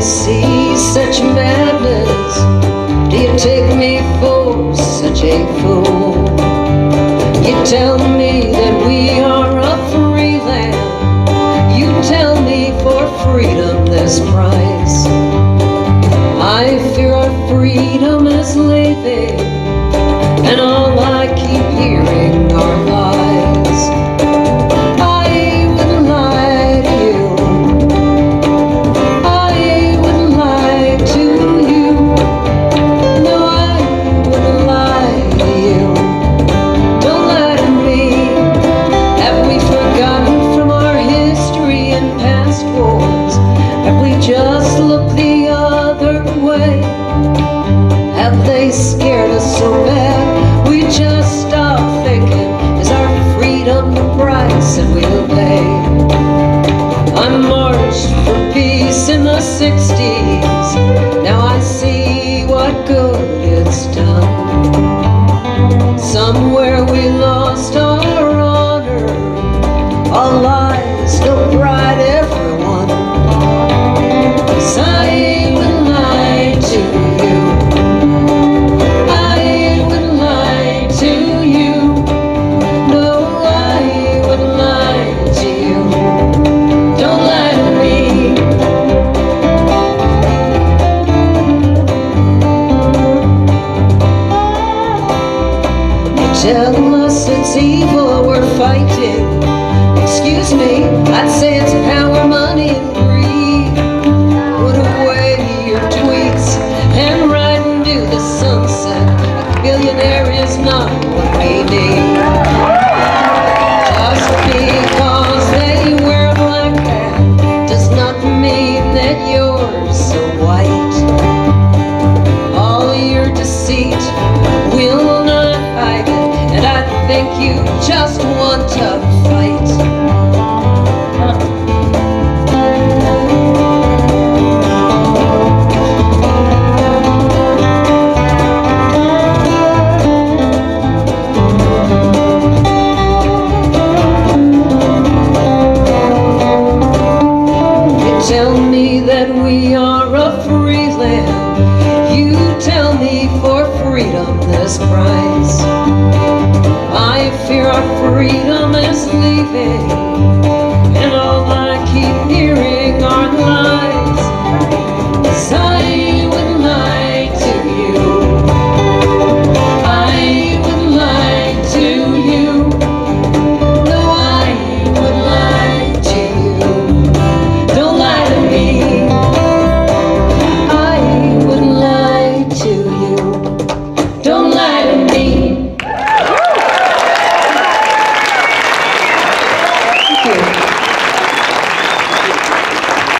see such madness? Do you take me for such a fool? You tell me that we are a free land. You tell me for freedom there's price. I fear our freedom is leaving, and all I keep hearing are lies. I wouldn't lie to you. I wouldn't lie to you. No, I wouldn't lie to you. Don't lie to me. Have we forgotten from our history and past wars? Have we just looked the other way? Have they scared us so bad we just stopped thinking? Is our freedom the price that we'll pay? I marched for peace in the 60s. Now I see what good it's done. Somewhere we lost our honor, our lies, no pride, everyone. 'Cause I wouldn't lie to you. I wouldn't lie to you. No, I wouldn't lie to you. Don't lie to me. You tell us it's evil we're fighting. Excuse me, I'd say it's power, money, and greed. Put away your tweets and ride into the sunset. A billionaire is not what we need. Just because they wear a black hat does not mean that you're so white. All your deceit will not hide it, and I think you just want to fight. Tell me that we are a free land. You tell me for freedom there's price. I fear our freedom is leaving,